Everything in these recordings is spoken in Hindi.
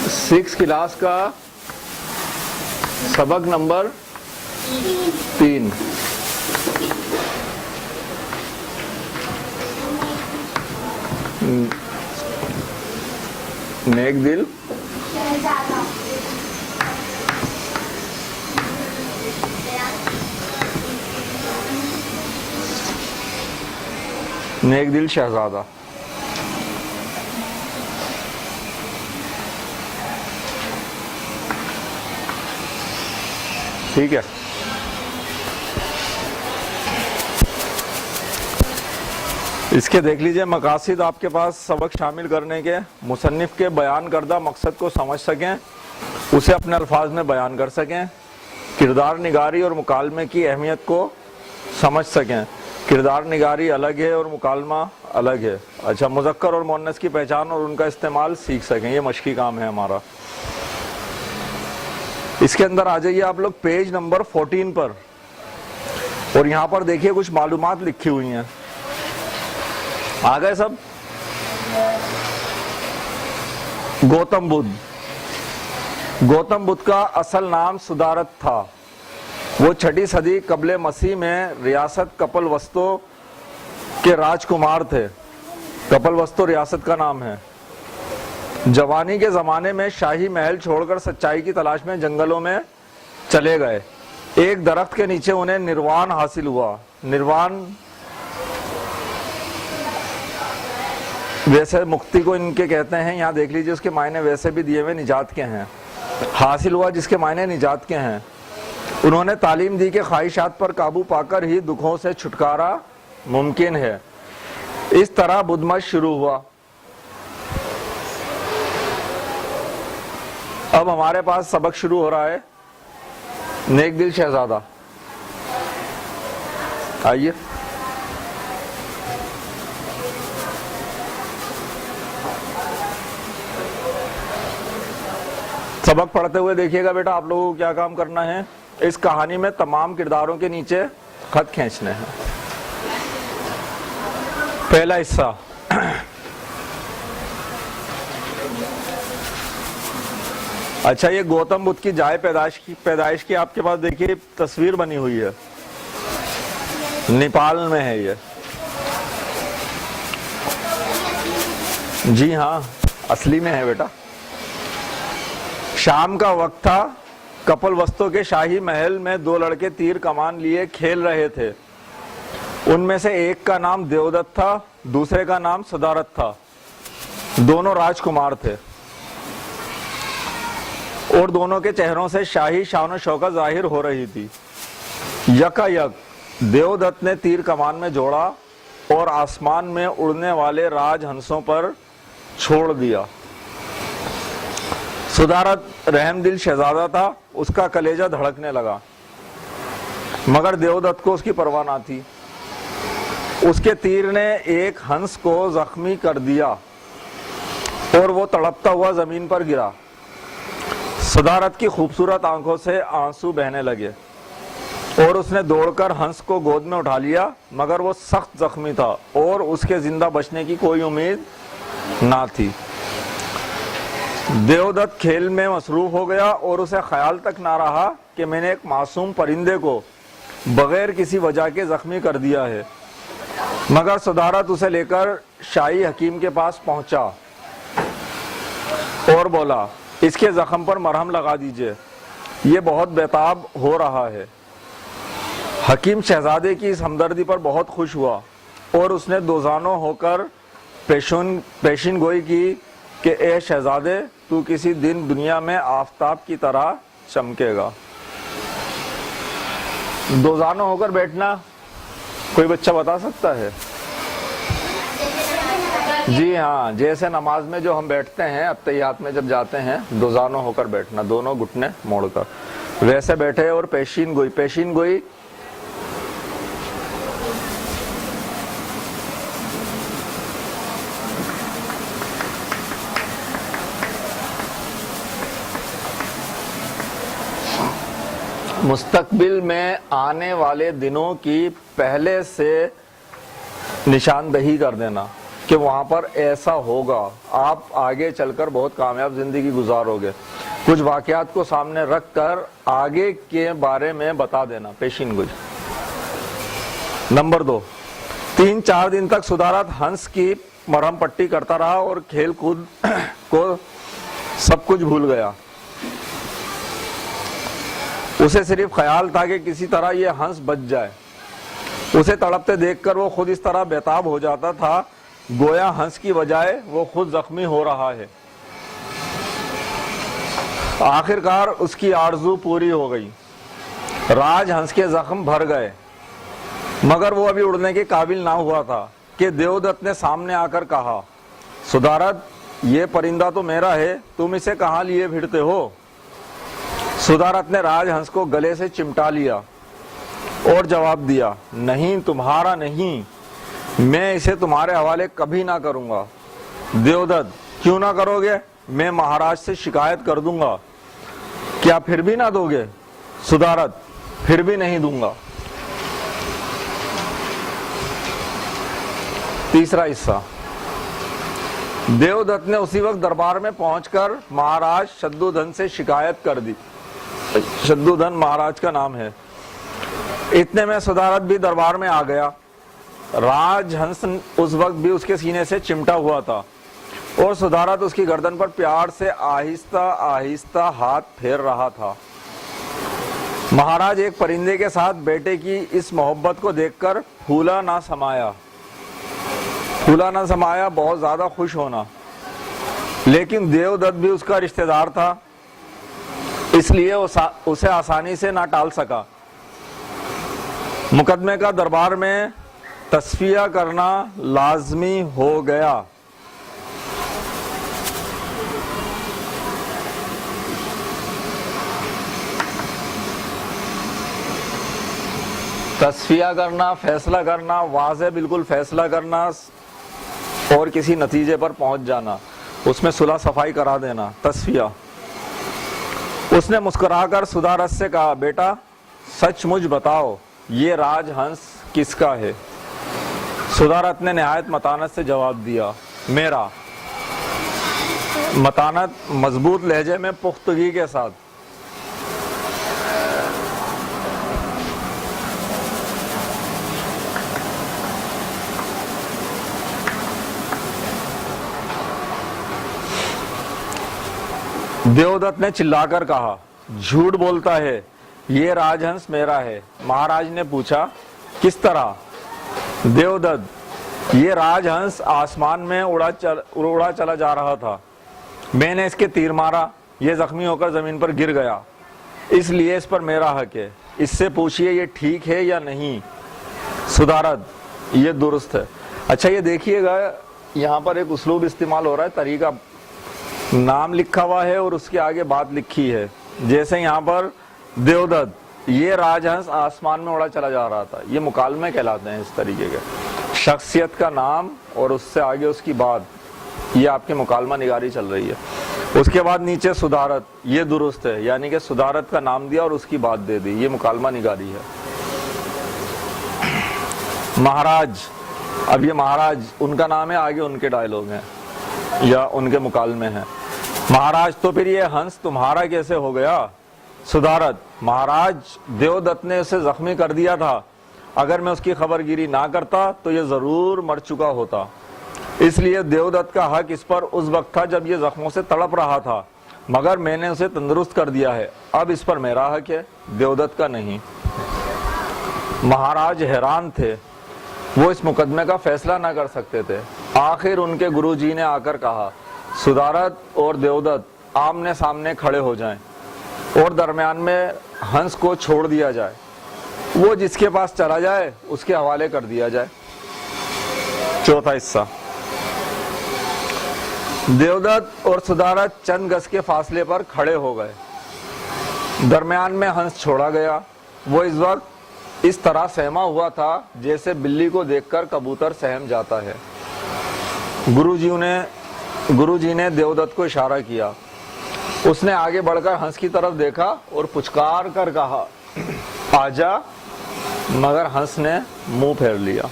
6 क्लास का सबक नंबर 3। नेक दिल नेक दिल शहजादा। ठीक है, इसके देख लीजिए मकासिद। आपके पास सबक शामिल करने के मुसन्निफ के बयान करदा मकसद को समझ सकें, उसे अपने अल्फाज में बयान कर सकें, किरदार निगारी और मुकालमे की अहमियत को समझ सकें। किरदार निगारी अलग है और मुकालमा अलग है। अच्छा, मुज़क्कर और मुअन्नस की पहचान और उनका इस्तेमाल सीख सकें, ये मशकी काम है हमारा। इसके अंदर आ जाइए आप लोग पेज नंबर 14 पर, और यहां पर देखिए कुछ मालूमात लिखी हुई हैं। आ गए सब? गौतम बुद्ध का असल नाम सुदारत था। वो 6वीं सदी कबले मसीह में रियासत कपिलवस्तु के राजकुमार थे। कपिलवस्तु रियासत का नाम है। जवानी के जमाने में शाही महल छोड़कर सच्चाई की तलाश में जंगलों में चले गए। एक दरख्त के नीचे उन्हें निर्वाण हासिल हुआ। निर्वाण वैसे मुक्ति को इनके कहते हैं, यहाँ देख लीजिए उसके मायने वैसे भी दिए हुए निजात के हैं। हासिल हुआ जिसके मायने निजात के हैं। उन्होंने तालीम दी कि ख्वाहिशात पर काबू पाकर ही दुखों से छुटकारा मुमकिन है। इस तरह बुद्ध मत शुरू हुआ। अब हमारे पास सबक शुरू हो रहा है। नेक दिल शहजादा, आइए। सबक पढ़ते हुए देखिएगा बेटा, आप लोगों को क्या काम करना है। इस कहानी में तमाम किरदारों के नीचे खत खींचने हैं। पहला हिस्सा, अच्छा, ये गौतम बुद्ध की जाए पैदाइश की आपके पास देखिए तस्वीर बनी हुई है। नेपाल में है ये। जी हाँ, असली में है बेटा। शाम का वक्त था। कपिलवस्तु के शाही महल में 2 लड़के तीर कमान लिए खेल रहे थे। उनमें से एक का नाम देवदत्त था, दूसरे का नाम सुदारत था। दोनों राजकुमार थे और दोनों के चेहरों से शाही शान और शौकत जाहिर हो रही थी। यकायक देवदत्त ने तीर कमान में जोड़ा और आसमान में उड़ने वाले राजहंसों पर छोड़ दिया। सुदारत रहमदिल शहजादा था। उसका कलेजा धड़कने लगा, मगर देवदत्त को उसकी परवाह ना थी। उसके तीर ने एक हंस को जख्मी कर दिया और वो तड़पता हुआ जमीन पर गिरा। सुदारत की खूबसूरत आंखों से आंसू बहने लगे और उसने दौड़कर हंस को गोद में उठा लिया, मगर वो सख्त जख्मी था और उसके जिंदा बचने की कोई उम्मीद ना थी। देवदत्त खेल में मसरूफ हो गया और उसे ख्याल तक ना रहा कि मैंने एक मासूम परिंदे को बगैर किसी वजह के जख्मी कर दिया है। मगर सुदारत उसे लेकर शाही हकीम के पास पहुंचा और बोला, इसके जख्म पर मरहम लगा दीजिए, ये बहुत बेताब हो रहा है। हकीम शहजादे की इस हमदर्दी पर बहुत खुश हुआ और उसने दोजानो होकर पेशिन गोई की कि ए शहजादे, तू किसी दिन दुनिया में आफताब की तरह चमकेगा। दोजानो होकर बैठना कोई बच्चा बता सकता है? जी हाँ, जैसे नमाज में जो हम बैठते हैं, अत्तहियात में जब जाते हैं, दोजानो होकर बैठना, दोनों घुटने मोड़कर, वैसे बैठे और पेशीन गोई मुस्तकबिल में आने वाले दिनों की पहले से निशानदही कर देना। कि वहां पर ऐसा होगा, आप आगे चलकर बहुत कामयाब जिंदगी गुजारोगे। कुछ वाकयात को सामने रखकर आगे के बारे में बता देना, पेशिन गोई। नंबर 2, 3-4 दिन तक सुधारत हंस की मरहम पट्टी करता रहा और खेल कूद को सब कुछ भूल गया। उसे सिर्फ ख्याल था कि किसी तरह ये हंस बच जाए। उसे तड़पते देखकर वो खुद इस तरह बेताब हो जाता था, गोया हंस की बजाय वो खुद जख्मी हो रहा है। आखिरकार उसकी आरजू पूरी हो गई। राज हंस के जख्म भर गए, मगर वो अभी उड़ने के काबिल ना हुआ था कि देवदत्त ने सामने आकर कहा, सुधारत, ये परिंदा तो मेरा है, तुम इसे कहाँ लिए फिरते हो? सुधारत ने राजहंस को गले से चिमटा लिया और जवाब दिया, नहीं, तुम्हारा नहीं, मैं इसे तुम्हारे हवाले कभी ना करूंगा। देवदत्त, क्यों ना करोगे? मैं महाराज से शिकायत कर दूंगा। क्या फिर भी ना दोगे? सुधारत, फिर भी नहीं दूंगा। तीसरा हिस्सा। देवदत्त ने उसी वक्त दरबार में पहुंचकर महाराज शद्दुधन से शिकायत कर दी। शद्दुधन महाराज का नाम है। इतने में सुधारत भी दरबार में आ गया। राजहंस उस वक्त भी उसके सीने से चिमटा हुआ था और सुधारत उसकी गर्दन पर प्यार से आहिस्ता आहिस्ता हाथ फेर रहा था। महाराज एक परिंदे के साथ बेटे की इस मोहब्बत को देखकर फूला ना समाया, बहुत ज्यादा खुश होना। लेकिन देवदत्त भी उसका रिश्तेदार था, इसलिए उसे आसानी से ना टाल सका। मुकदमे का दरबार में तस्फिया करना लाजमी हो गया। तस्फिया करना, फैसला करना, वाज़े बिल्कुल फैसला करना और किसी नतीजे पर पहुंच जाना, उसमें सुलह सफाई करा देना, तस्फिया। उसने मुस्कुराकर सुधारत से कहा, बेटा सच मुझ बताओ, ये राजहंस किसका है? सुधारत ने निहायत मतानत से जवाब दिया, मेरा। मतानत मजबूत लहजे में पुख्तगी के साथ। देवदत्त ने चिल्लाकर कहा, झूठ बोलता है, ये राजहंस मेरा है। महाराज ने पूछा, किस तरह? देवदत्त, ये राजहंस आसमान में उड़ा चला जा रहा था। मैंने इसके तीर मारा, ये जख्मी होकर जमीन पर गिर गया, इसलिए इस पर मेरा हक है। इससे पूछिए ये ठीक है या नहीं। सुधारत, ये दुरुस्त है। अच्छा, ये देखिएगा, यहाँ पर एक उसलूब इस्तेमाल हो रहा है, तरीका। नाम लिखा हुआ है और उसके आगे बात लिखी है। जैसे यहाँ पर देवदत्त, ये राजहंस आसमान में उड़ा चला जा रहा था, ये मुकालमे कहलाते हैं। इस तरीके के शख्सियत का नाम और उससे आगे उसकी बात, ये आपकी मुकालमा निगारी चल रही है। उसके बाद नीचे सुधारत, ये दुरुस्त है, यानी कि सुधारत का नाम दिया और उसकी बात दे दी, ये मुकालमा निगारी है। महाराज, अब ये महाराज उनका नाम है, आगे उनके डायलॉग हैं या उनके मुकालमे हैं। महाराज, तो फिर ये हंस तुम्हारा कैसे हो गया? सुधारत, महाराज देवदत्त ने उसे जख्मी कर दिया था। अगर मैं उसकी खबरगिरी ना करता तो ये जरूर मर चुका होता। इसलिए देवदत्त का हक इस पर उस वक्त था जब ये जख्मों से तड़प रहा था, मगर मैंने उसे तंदुरुस्त कर दिया है। अब इस पर मेरा हक है, देवदत्त का नहीं। महाराज हैरान थे, वो इस मुकदमे का फैसला ना कर सकते थे। आखिर उनके गुरुजी ने आकर कहा, सुधारत और देवदत्त आमने सामने खड़े हो जाएं और दरमियान में हंस को छोड़ दिया जाए। वो जिसके पास चला जाए उसके हवाले कर दिया जाए। चौथा हिस्सा। देवदत्त और सुधारत चंद गज के फासले पर खड़े हो गए। दरमियान में हंस छोड़ा गया। वो इस वक्त इस तरह सहमा हुआ था जैसे बिल्ली को देखकर कबूतर सहम जाता है। गुरुजी ने देवदत्त को इशारा किया। उसने आगे बढ़कर हंस की तरफ देखा और पुचकार कर कहा, आजा, मगर हंस ने मुंह फेर लिया।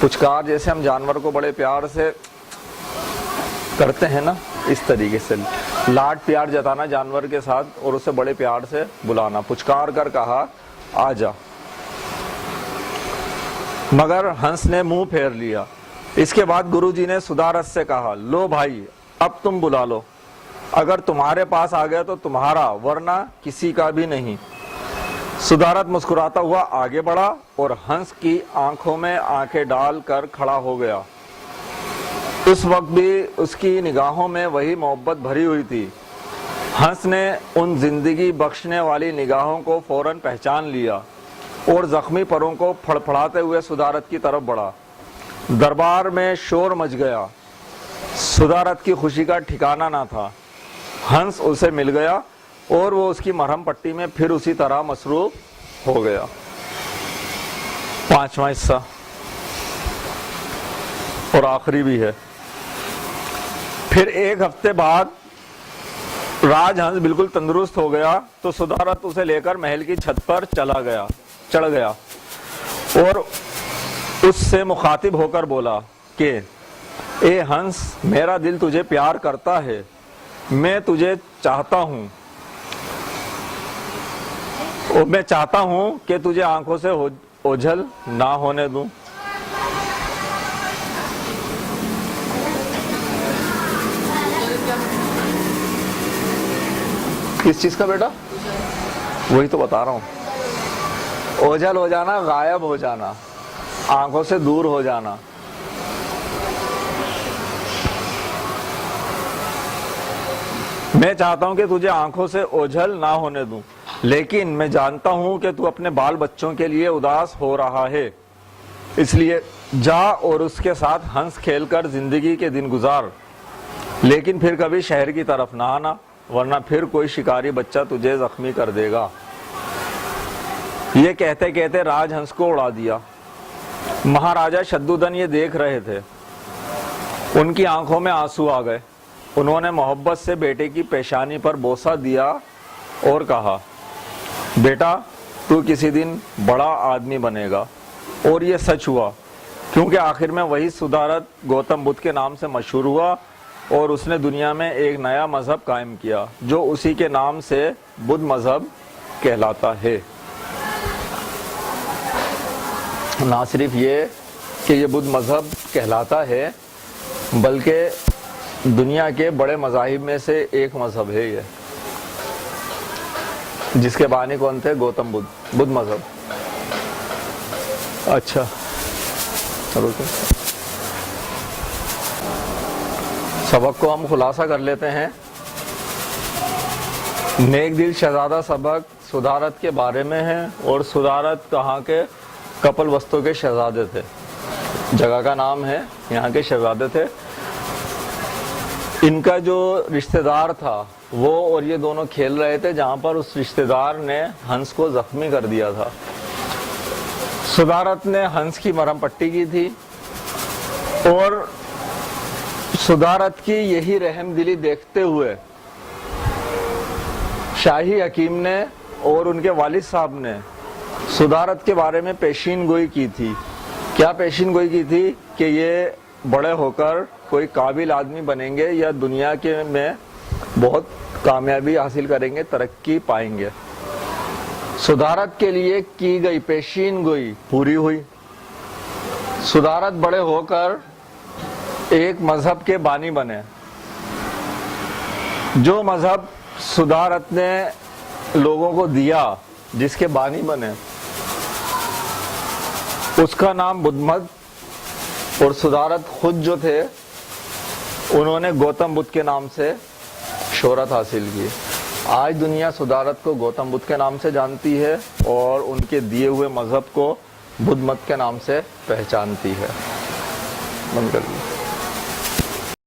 पुचकार जैसे हम जानवर को बड़े प्यार से करते हैं ना, इस तरीके से लाड प्यार जताना जानवर के साथ और उसे बड़े प्यार से बुलाना। पुचकार कर कहा आजा, मगर हंस ने मुंह फेर लिया। इसके बाद गुरुजी ने सुदारत से कहा, लो भाई अब तुम बुला लो, अगर तुम्हारे पास आ गया तो तुम्हारा, वरना किसी का भी नहीं। सुदारत मुस्कुराता हुआ आगे बढ़ा और हंस की आंखों में आंखें डालकर खड़ा हो गया। उस वक्त भी उसकी निगाहों में वही मोहब्बत भरी हुई थी। हंस ने उन जिंदगी बख्शने वाली निगाहों को फौरन पहचान लिया और जख्मी परों को फड़फड़ाते हुए सुदारत की तरफ बढ़ा। दरबार में शोर मच गया। सुदारत की खुशी का ठिकाना ना था। हंस उसे मिल गया और वो उसकी मरहम पट्टी में फिर उसी तरह मसरूफ हो गया। 5वां हिस्सा और आखिरी भी है। फिर एक हफ्ते बाद राजहंस बिल्कुल तंदुरुस्त हो गया तो सुदारत उसे लेकर महल की छत पर चढ़ गया और उससे मुखातिब होकर बोला कि ए हंस, मेरा दिल तुझे प्यार करता है, मैं तुझे चाहता हूं और मैं चाहता हूं कि तुझे आंखों से ओझल ना होने दूं। किस चीज का बेटा? वही तो बता रहा हूं। ओझल हो जाना, गायब हो जाना, आंखों से दूर हो जाना। मैं चाहता हूं कि तुझे आंखों से ओझल ना होने दूं, लेकिन मैं जानता हूं कि तू अपने बाल बच्चों के लिए उदास हो रहा है, इसलिए जा और उसके साथ हंस खेलकर जिंदगी के दिन गुजार, लेकिन फिर कभी शहर की तरफ ना आना, वरना फिर कोई शिकारी बच्चा तुझे जख्मी कर देगा। ये कहते कहते राजहंस को उड़ा दिया। महाराजा शद्दुदन ये देख रहे थे। उनकी आंखों में आंसू आ गए। उन्होंने मोहब्बत से बेटे की पेशानी पर बोसा दिया और कहा, बेटा तू किसी दिन बड़ा आदमी बनेगा। और ये सच हुआ, क्योंकि आखिर में वही सुदारत गौतम बुद्ध के नाम से मशहूर हुआ और उसने दुनिया में एक नया मजहब कायम किया जो उसी के नाम से बुद्ध मजहब कहलाता है। ना सिर्फ ये कि ये बुद्ध मजहब कहलाता है, बल्कि दुनिया के बड़े मजाहिब में से एक मजहब है ये, जिसके बानी कौन थे? गौतम बुद्ध, बुद्ध मजहब। अच्छा चलो तो सबक को हम खुलासा कर लेते हैं। नेक दिल शहजादा सबक सुदारत के बारे में है और सुदारत कहाँ के? कपिल वस्तु के शहजादे थे, जगह का नाम है, यहाँ के शहजादे थे। इनका जो रिश्तेदार था वो और ये दोनों खेल रहे थे, जहां पर उस रिश्तेदार ने हंस को जख्मी कर दिया था। सुदारत ने हंस की मरहम पट्टी की थी और सुदारत की यही रहम दिली देखते हुए शाही हकीम ने और उनके वालिद साहब ने सुदारत के बारे में पेशीन गोई की थी। क्या पेशीन गोई की थी? कि ये बड़े होकर कोई काबिल आदमी बनेंगे या दुनिया के में बहुत कामयाबी हासिल करेंगे, तरक्की पाएंगे। सुदारत के लिए की गई पेशीन गोई पूरी हुई। सुदारत बड़े होकर एक मजहब के बानी बने। जो मजहब सुदारत ने लोगों को दिया, जिसके बानी बने, उसका नाम बुद्ध मत, और सुदारत खुद जो थे उन्होंने गौतम बुद्ध के नाम से शोहरत हासिल की। आज दुनिया सुदारत को गौतम बुद्ध के नाम से जानती है और उनके दिए हुए मजहब को बुद्ध मत के नाम से पहचानती है। बंद कर दी।